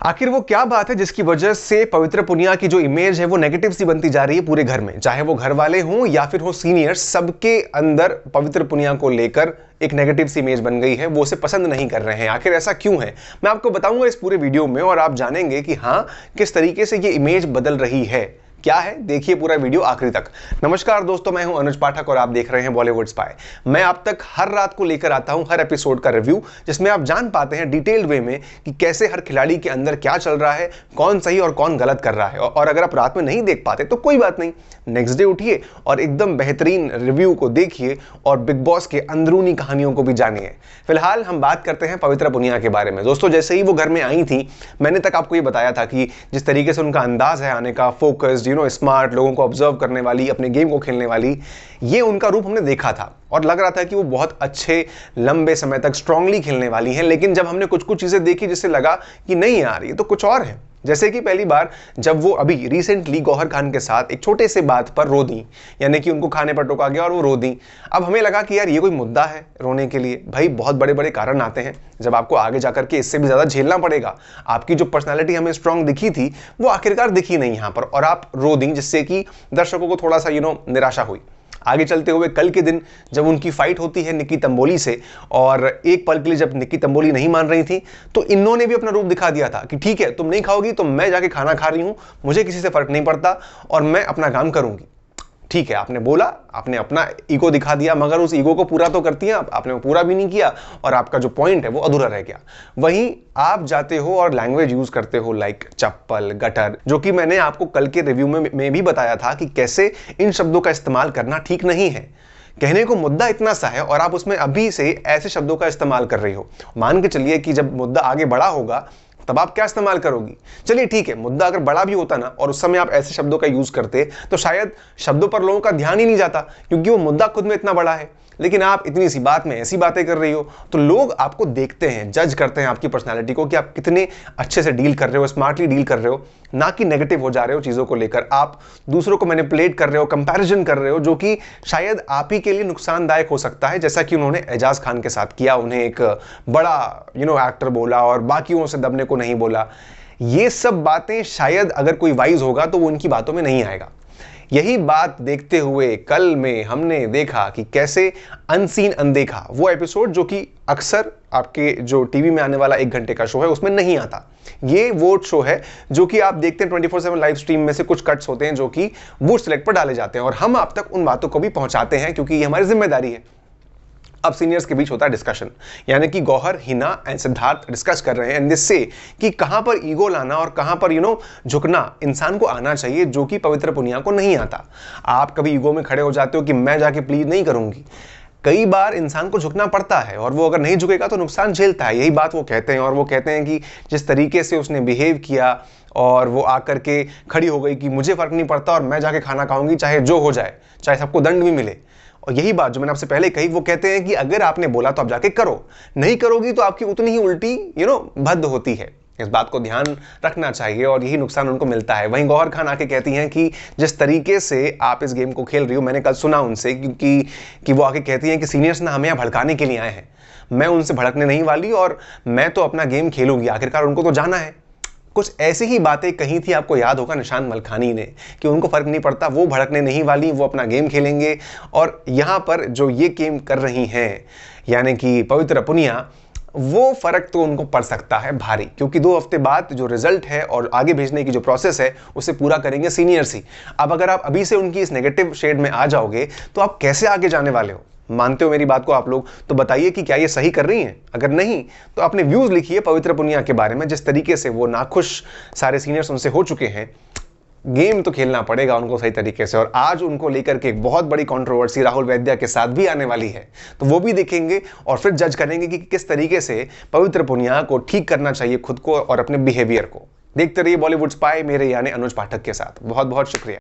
आखिर वो क्या बात है जिसकी वजह से पवित्र पुनिया की जो इमेज है वो नेगेटिव सी बनती जा रही है पूरे घर में, चाहे वो घर वाले हों या फिर हो सीनियर्स, सबके अंदर पवित्र पुनिया को लेकर एक नेगेटिव सी इमेज बन गई है। वो उसे पसंद नहीं कर रहे हैं। आखिर ऐसा क्यों है, मैं आपको बताऊंगा इस पूरे वीडियो में और आप जानेंगे कि हाँ, किस तरीके से ये इमेज बदल रही है। क्या है, देखिए पूरा वीडियो आखिरी तक। नमस्कार दोस्तों, मैं हूं अनुज पाठक और आप देख रहे हैं बॉलीवुड स्पाई। मैं आप तक हर रात को लेकर आता हूं हर एपिसोड का रिव्यू, जिसमें आप जान पाते हैं डिटेल्ड वे में कि कैसे हर खिलाड़ी के अंदर क्या चल रहा है, कौन सही और कौन गलत कर रहा है। और अगर आप रात में नहीं देख पाते तो कोई बात नहीं, नेक्स्ट डे उठिए और एकदम बेहतरीन रिव्यू को देखिए और बिग बॉस के अंदरूनी कहानियों को भी जानिए। फिलहाल हम बात करते हैं पवित्र पुनिया के बारे में। दोस्तों, जैसे ही वो घर में आई थी, मैंने तक आपको ये बताया था कि जिस तरीके से उनका अंदाज है आने का, फोकस्ड, स्मार्ट, लोगों को ऑब्जर्व करने वाली, अपने गेम को खेलने वाली, ये उनका रूप हमने देखा था और लग रहा था कि वो बहुत अच्छे लंबे समय तक स्ट्रांगली खेलने वाली हैं। लेकिन जब हमने कुछ कुछ चीजें देखी जिससे लगा कि नहीं यार, ये तो कुछ और है। जैसे कि पहली बार जब वो अभी रिसेंटली गौहर खान के साथ एक छोटे से बात पर रो दी, यानी कि उनको खाने पर टोका गया और वो रो दी। अब हमें लगा कि यार ये कोई मुद्दा है रोने के लिए? भाई, बहुत बड़े बड़े कारण आते हैं जब आपको आगे जाकर के इससे भी ज्यादा झेलना पड़ेगा। आपकी जो पर्सनालिटी हमें स्ट्रांग दिखी थी वो आखिरकार दिखी नहीं यहां पर, और आप रो दी, जिससे कि दर्शकों को थोड़ा सा निराशा हुई। आगे चलते हुए कल के दिन जब उनकी फाइट होती है निक्की तंबोली से, और एक पल के लिए जब निक्की तंबोली नहीं मान रही थी, तो इन्होंने भी अपना रूप दिखा दिया था कि ठीक है, तुम नहीं खाओगी तो मैं जाके खाना खा रही हूं, मुझे किसी से फर्क नहीं पड़ता और मैं अपना काम करूंगी। ठीक है, आपने बोला, आपने अपना ईगो दिखा दिया, मगर उस ईगो को पूरा तो करती हैं आपने वो पूरा भी नहीं किया और आपका जो पॉइंट है वो अधूरा रह गया। वहीं आप जाते हो और लैंग्वेज यूज करते हो लाइक चप्पल, गटर, जो कि मैंने आपको कल के रिव्यू में भी बताया था कि कैसे इन शब्दों का इस्तेमाल करना ठीक नहीं है। कहने को मुद्दा इतना सा है और आप उसमें अभी से ऐसे शब्दों का इस्तेमाल कर रही हो। मान के चलिए कि जब मुद्दा आगे बड़ा होगा तब आप क्या इस्तेमाल करोगी? चलिए ठीक है, मुद्दा अगर बड़ा भी होता ना और उस समय आप ऐसे शब्दों का यूज करते तो शायद शब्दों पर लोगों का ध्यान ही नहीं जाता, क्योंकि वो मुद्दा खुद में इतना बड़ा है। लेकिन आप इतनी सी बात में ऐसी बातें कर रही हो तो लोग आपको देखते हैं, जज करते हैं आपकी पर्सनालिटी को कि आप कितने अच्छे से डील कर रहे हो, स्मार्टली डील कर रहे हो, ना कि नेगेटिव हो जा रहे हो चीजों को लेकर। आप दूसरों को मैनिपुलेट कर रहे हो, कंपैरिजन कर रहे हो, जो कि शायद आप ही के लिए नुकसानदायक हो सकता है, जैसा कि उन्होंने एजाज खान के साथ किया। उन्हें एक बड़ा एक्टर बोला और बाकियों से दबने को नहीं बोला। ये सब बातें शायद अगर कोई वाइज होगा तो वो उनकी बातों में नहीं आएगा। यही बात देखते हुए कल में हमने देखा कि कैसे अनसीन अनदेखा, वो एपिसोड जो कि अक्सर आपके जो टीवी में आने वाला 1 घंटे का शो है उसमें नहीं आता। ये वो शो है जो कि आप देखते हैं 24/7 लाइव स्ट्रीम में से कुछ कट्स होते हैं जो कि वूड सेलेक्ट पर डाले जाते हैं और हम आप तक उन बातों को भी पहुंचाते हैं, क्योंकि ये हमारी जिम्मेदारी है। अब सीनियर्स के बीच होता है डिस्कशन, यानी कि गौहर, हिना एंड सिद्धार्थ डिस्कस कर रहे हैं एंड दिस से कि कहां पर ईगो लाना और कहां पर झुकना इंसान को आना चाहिए, जो कि पवित्र पुनिया को नहीं आता। आप कभी ईगो में खड़े हो जाते हो कि मैं जाके प्लीज नहीं करूंगी। कई बार इंसान को झुकना पड़ता है और वो अगर नहीं झुकेगा तो नुकसान झेलता है। यही बात वो कहते हैं, और वो कहते हैं कि जिस तरीके से उसने बिहेव किया और वो आकर के खड़ी हो गई कि मुझे फर्क नहीं पड़ता और मैं जाके खाना खाऊंगी, चाहे जो हो जाए, चाहे सबको दंड भी मिले। और यही बात जो मैंने आपसे पहले कही, वो कहते हैं कि अगर आपने बोला तो आप जाके करो, नहीं करोगी तो आपकी उतनी ही उल्टी भद्द होती है। इस बात को ध्यान रखना चाहिए और यही नुकसान उनको मिलता है। वहीं गौहर खान आके कहती हैं कि जिस तरीके से आप इस गेम को खेल रही हो, मैंने कल सुना उनसे कि वो आके कहती हैं कि सीनियर्स ना हमें यहाँ भड़काने के लिए आए हैं, मैं उनसे भड़कने नहीं वाली और मैं तो अपना गेम खेलूंगी, आखिरकार उनको तो जाना है। कुछ ऐसी ही बातें कही थी, आपको याद होगा, निशान मलखानी ने, कि उनको फर्क नहीं पड़ता, वो भड़कने नहीं वाली, वो अपना गेम खेलेंगे। और यहां पर जो ये गेम कर रही हैं यानी कि पवित्र पुनिया, वो फर्क तो उनको पड़ सकता है भारी, क्योंकि 2 हफ्ते बाद जो रिजल्ट है और आगे भेजने की जो प्रोसेस है उसे पूरा करेंगे सीनियर्स ही। अब अगर आप अभी से उनकी इस नेगेटिव शेड में आ जाओगे तो आप कैसे आगे जाने वाले हो? मानते हो मेरी बात को आप लोग? तो बताइए कि क्या ये सही कर रही हैं? अगर नहीं तो अपने व्यूज लिखिए पवित्र पुनिया के बारे में। जिस तरीके से वो नाखुश सारे सीनियर्स उनसे हो चुके हैं, गेम तो खेलना पड़ेगा उनको सही तरीके से। और आज उनको लेकर के एक बहुत बड़ी कंट्रोवर्सी राहुल वैद्या के साथ भी आने वाली है, तो वो भी देखेंगे और फिर जज करेंगे कि किस तरीके से पवित्र पुनिया को ठीक करना चाहिए खुद को और अपने बिहेवियर को। देखते रहिए बॉलीवुड स्पाई मेरे यानी अनुज पाठक के साथ। बहुत बहुत शुक्रिया।